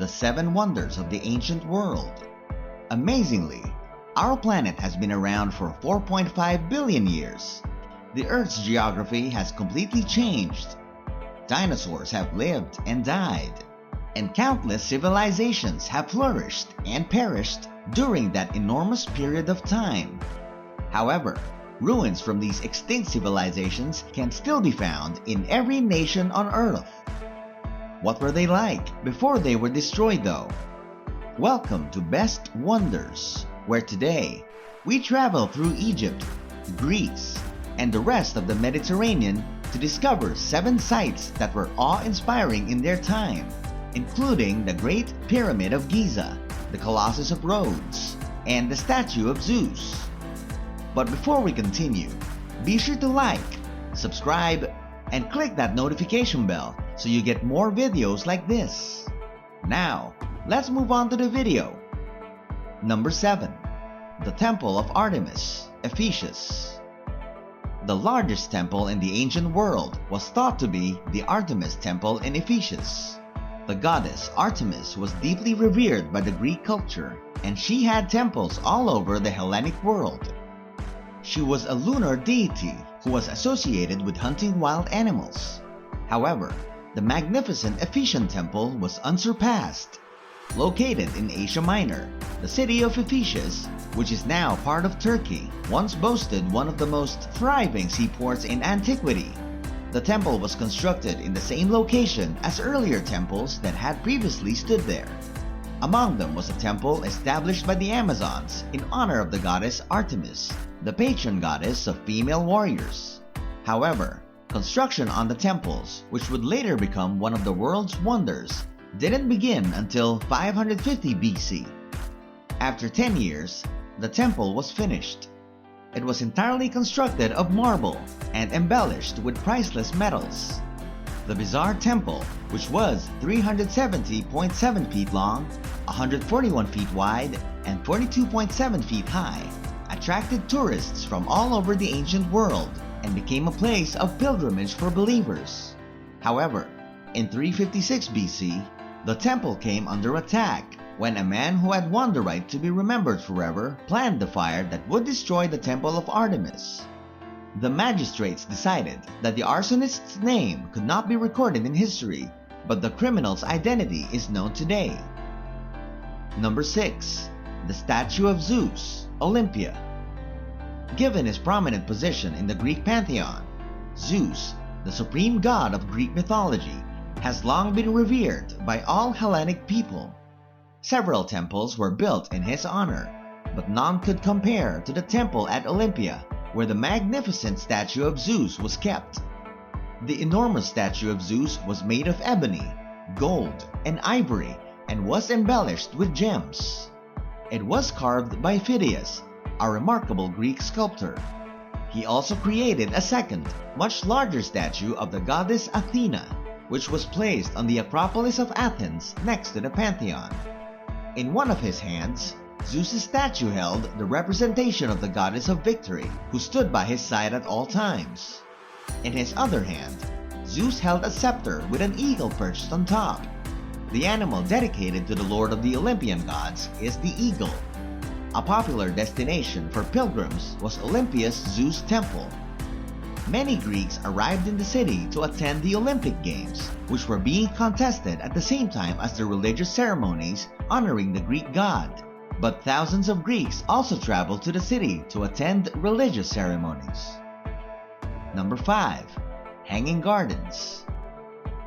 the 7 wonders of the ancient world. Amazingly, our planet has been around for 4.5 billion years. The Earth's geography has completely changed. Dinosaurs have lived and died, and countless civilizations have flourished and perished during that enormous period of time. However, ruins from these extinct civilizations can still be found in every nation on Earth. What were they like before they were destroyed though? Welcome to Best Wonders, where today we travel through Egypt, Greece, and the rest of the Mediterranean to discover 7 sites that were awe-inspiring in their time, including the Great Pyramid of Giza, the Colossus of Rhodes, and the Statue of Zeus. But before we continue, be sure to like, subscribe, and click that notification bell so you get more videos like this. Now, let's move on to the video. Number 7. The Temple of Artemis, Ephesus. The largest temple in the ancient world was thought to be the Artemis Temple in Ephesus. The goddess Artemis was deeply revered by the Greek culture, and she had temples all over the Hellenic world. She was a lunar deity who was associated with hunting wild animals. However, the magnificent Ephesian temple was unsurpassed. Located in Asia Minor, the city of Ephesus, which is now part of Turkey, once boasted one of the most thriving seaports in antiquity. The temple was constructed in the same location as earlier temples that had previously stood there. Among them was a temple established by the Amazons in honor of the goddess Artemis, the patron goddess of female warriors. However, construction on the temples, which would later become one of the world's wonders, didn't begin until 550 BC. After 10 years, the temple was finished. It was entirely constructed of marble and embellished with priceless metals. The bizarre temple, which was 370.7 feet long, 141 feet wide, and 42.7 feet high, attracted tourists from all over the ancient world and became a place of pilgrimage for believers. However, in 356 BC, the temple came under attack when a man who had won the right to be remembered forever planned the fire that would destroy the temple of Artemis. The magistrates decided that the arsonist's name could not be recorded in history, but the criminal's identity is known today. Number 6. The Statue of Zeus, Olympia. Given his prominent position in the Greek pantheon, Zeus, the supreme god of Greek mythology, has long been revered by all Hellenic people. Several temples were built in his honor, but none could compare to the temple at Olympia, where the magnificent statue of Zeus was kept. The enormous statue of Zeus was made of ebony, gold, and ivory, and was embellished with gems. It was carved by Phidias, a remarkable Greek sculptor. He also created a second, much larger statue of the goddess Athena, which was placed on the Acropolis of Athens next to the Pantheon. In one of his hands, Zeus's statue held the representation of the goddess of victory, who stood by his side at all times. In his other hand, Zeus held a scepter with an eagle perched on top. The animal dedicated to the lord of the Olympian gods is the eagle. A popular destination for pilgrims was Olympia's Zeus Temple. Many Greeks arrived in the city to attend the Olympic Games, which were being contested at the same time as the religious ceremonies honoring the Greek god. But thousands of Greeks also traveled to the city to attend religious ceremonies. Number 5. Hanging Gardens.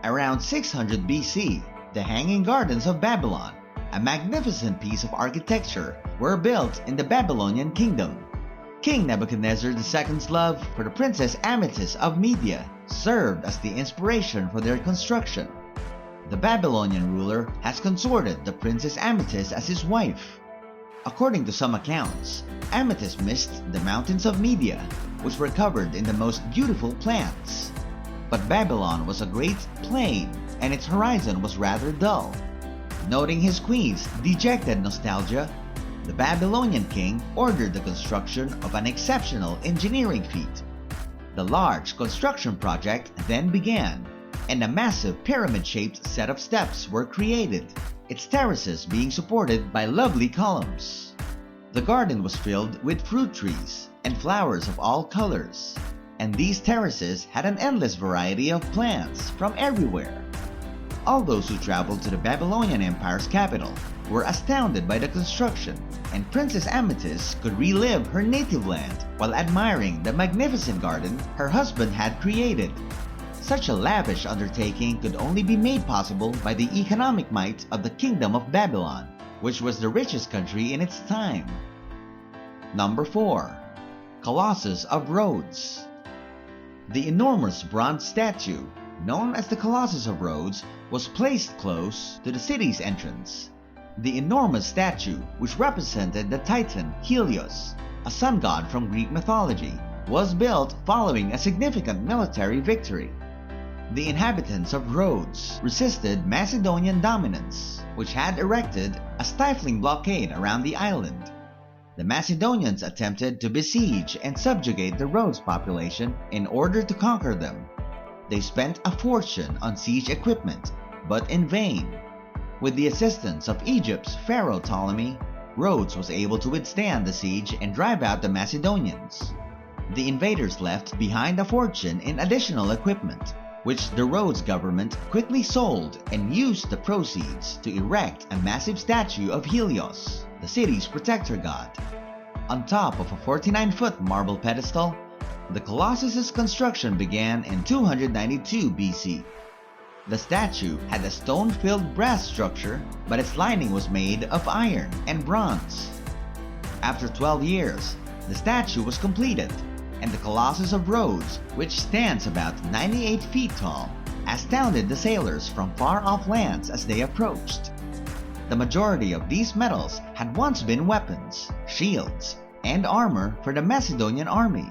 Around 600 BC, the Hanging Gardens of Babylon, a magnificent piece of architecture, were built in the Babylonian kingdom. King Nebuchadnezzar II's love for the Princess Amethyst of Media served as the inspiration for their construction. The Babylonian ruler has consorted the Princess Amethyst as his wife. According to some accounts, Amethyst missed the mountains of Media, which were covered in the most beautiful plants. But Babylon was a great plain, and its horizon was rather dull. Noting his queen's dejected nostalgia, the Babylonian king ordered the construction of an exceptional engineering feat. The large construction project then began, and a massive pyramid-shaped set of steps were created. its terraces being supported by lovely columns. The garden was filled with fruit trees and flowers of all colors, and these terraces had an endless variety of plants from everywhere. All those who traveled to the Babylonian Empire's capital were astounded by the construction, and Princess Amethyst could relive her native land while admiring the magnificent garden her husband had created. Such a lavish undertaking could only be made possible by the economic might of the Kingdom of Babylon, which was the richest country in its time. Number 4. Colossus of Rhodes. The enormous bronze statue, known as the Colossus of Rhodes, was placed close to the city's entrance. The enormous statue, which represented the Titan Helios, a sun god from Greek mythology, was built following a significant military victory. The inhabitants of Rhodes resisted Macedonian dominance, which had erected a stifling blockade around the island. The Macedonians attempted to besiege and subjugate the Rhodes population in order to conquer them. They spent a fortune on siege equipment, but in vain. With the assistance of Egypt's pharaoh Ptolemy, Rhodes was able to withstand the siege and drive out the Macedonians. The invaders left behind a fortune in additional equipment, which the Rhodes government quickly sold and used the proceeds to erect a massive statue of Helios, the city's protector god. On top of a 49-foot marble pedestal, the Colossus's construction began in 292 BC. The statue had a stone-filled brass structure, but its lining was made of iron and bronze. After 12 years, the statue was completed, and the Colossus of Rhodes, which stands about 98 feet tall, astounded the sailors from far-off lands as they approached. The majority of these metals had once been weapons, shields, and armor for the Macedonian army.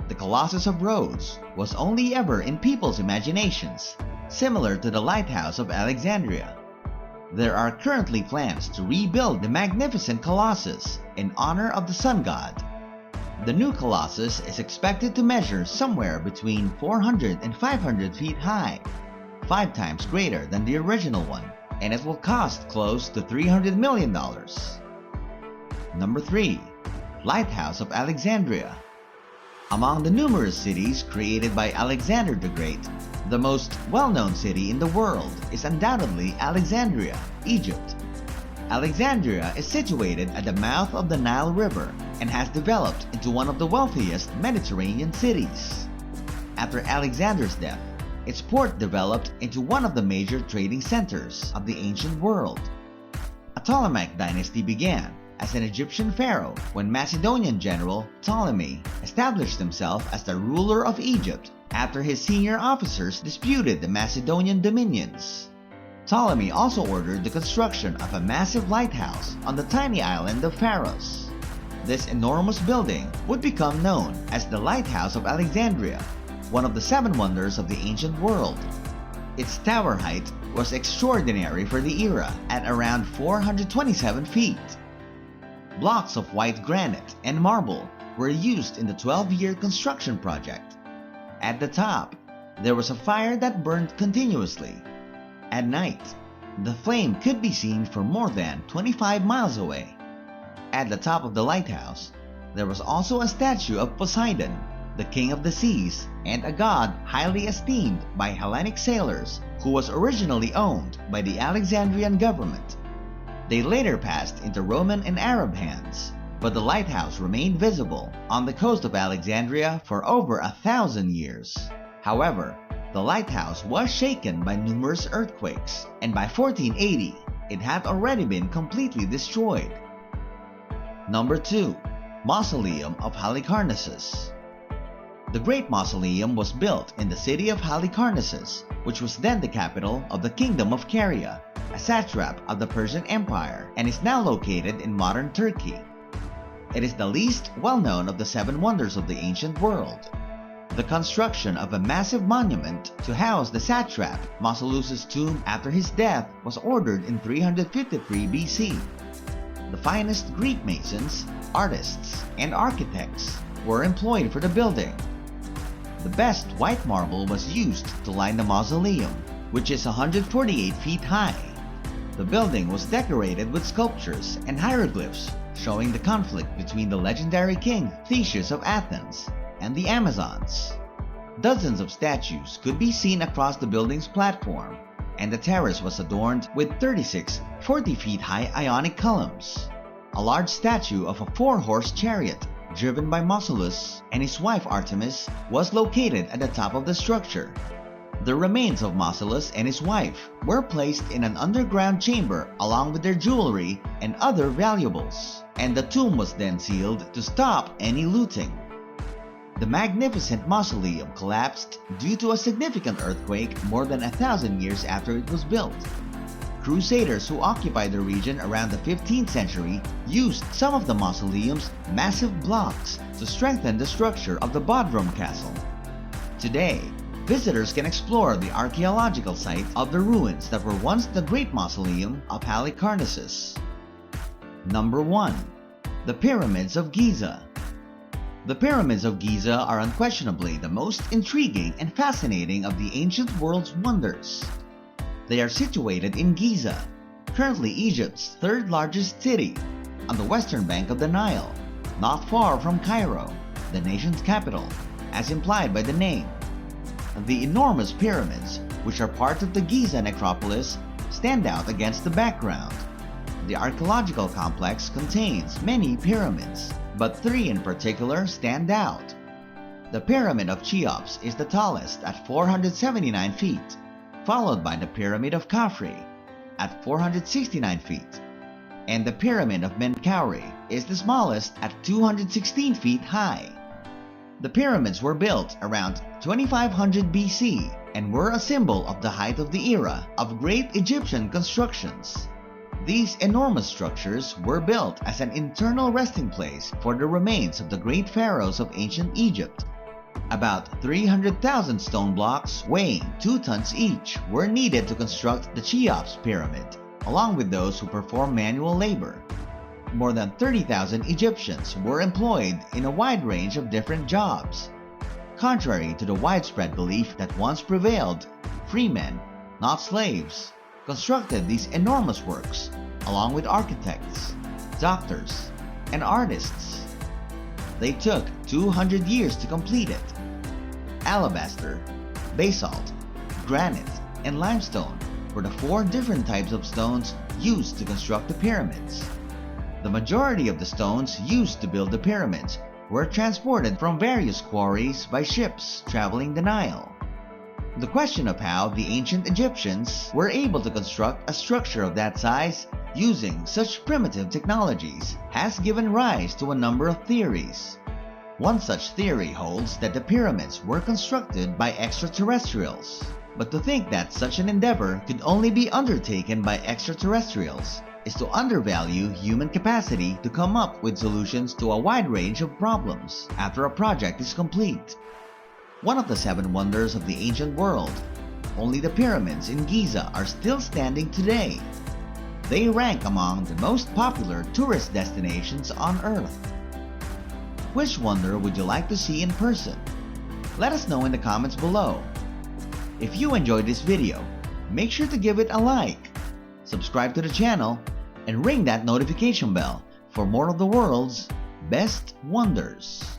The Colossus of Rhodes was only ever in people's imaginations, similar to the Lighthouse of Alexandria. There are currently plans to rebuild the magnificent Colossus in honor of the sun god. The new Colossus is expected to measure somewhere between 400 and 500 feet high, 5 times greater than the original one, and it will cost close to $300 million. Number 3. Lighthouse of Alexandria. Among the numerous cities created by Alexander the Great, the most well-known city in the world is undoubtedly Alexandria, Egypt. Alexandria is situated at the mouth of the Nile River and has developed into one of the wealthiest Mediterranean cities. After Alexander's death, its port developed into one of the major trading centers of the ancient world. A Ptolemaic dynasty began as an Egyptian pharaoh when Macedonian general Ptolemy established himself as the ruler of Egypt after his senior officers disputed the Macedonian dominions. Ptolemy also ordered the construction of a massive lighthouse on the tiny island of Pharos. This enormous building would become known as the Lighthouse of Alexandria, one of the 7 wonders of the ancient world. Its tower height was extraordinary for the era at around 427 feet. Blocks of white granite and marble were used in the 12-year construction project. At the top, there was a fire that burned continuously. At night, the flame could be seen for more than 25 miles away. At the top of the lighthouse, there was also a statue of Poseidon, the king of the seas, and a god highly esteemed by Hellenic sailors who was originally owned by the Alexandrian government. They later passed into Roman and Arab hands, but the lighthouse remained visible on the coast of Alexandria for over 1,000 years. However, the lighthouse was shaken by numerous earthquakes, and by 1480, it had already been completely destroyed. Number 2. Mausoleum of Halicarnassus. The Great Mausoleum was built in the city of Halicarnassus, which was then the capital of the Kingdom of Caria, a satrap of the Persian Empire, and is now located in modern Turkey. It is the least well-known of the 7 wonders of the ancient world. The construction of a massive monument to house the satrap Mausoleus's tomb after his death was ordered in 353 BC. The finest Greek masons, artists, and architects were employed for the building. The best white marble was used to line the mausoleum, which is 148 feet high. The building was decorated with sculptures and hieroglyphs showing the conflict between the legendary king Theseus of Athens and the Amazons. Dozens of statues could be seen across the building's platform, and the terrace was adorned with 36 40-feet-high Ionic columns. A large statue of a 4-horse chariot driven by Mausolus and his wife Artemis was located at the top of the structure. The remains of Mausolus and his wife were placed in an underground chamber along with their jewelry and other valuables, and the tomb was then sealed to stop any looting. The magnificent mausoleum collapsed due to a significant earthquake more than 1,000 years after it was built. Crusaders who occupied the region around the 15th century used some of the mausoleum's massive blocks to strengthen the structure of the Bodrum Castle. Today, visitors can explore the archaeological site of the ruins that were once the Great Mausoleum of Halkias. Number 1. The Pyramids of Giza. The Pyramids of Giza are unquestionably the most intriguing and fascinating of the ancient world's wonders. They are situated in Giza, currently Egypt's third-largest city, on the western bank of the Nile, not far from Cairo, the nation's capital, as implied by the name. The enormous pyramids, which are part of the Giza necropolis, stand out against the background. The archaeological complex contains many pyramids, but 3 in particular stand out. The Pyramid of Cheops is the tallest at 479 feet, followed by the Pyramid of Khafre at 469 feet, and the Pyramid of Menkaure is the smallest at 216 feet high. The pyramids were built around 2500 BC and were a symbol of the height of the era of great Egyptian constructions. These enormous structures were built as an internal resting place for the remains of the great pharaohs of ancient Egypt. About 300,000 stone blocks weighing 2 tons each were needed to construct the Cheops pyramid, along with those who perform manual labor. More than 30,000 Egyptians were employed in a wide range of different jobs. Contrary to the widespread belief that once prevailed, free men, not slaves, constructed these enormous works, along with architects, doctors, and artists. They took 200 years to complete it. Alabaster, basalt, granite, and limestone were the 4 different types of stones used to construct the pyramids. The majority of the stones used to build the pyramids were transported from various quarries by ships traveling the Nile. The question of how the ancient Egyptians were able to construct a structure of that size using such primitive technologies has given rise to a number of theories. One such theory holds that the pyramids were constructed by extraterrestrials, but to think that such an endeavor could only be undertaken by extraterrestrials is to undervalue human capacity to come up with solutions to a wide range of problems after a project is complete. One of the 7 wonders of the ancient world, only the pyramids in Giza are still standing today. They rank among the most popular tourist destinations on Earth. Which wonder would you like to see in person? Let us know in the comments below. If you enjoyed this video, make sure to give it a like, subscribe to the channel, and ring that notification bell for more of the world's best wonders.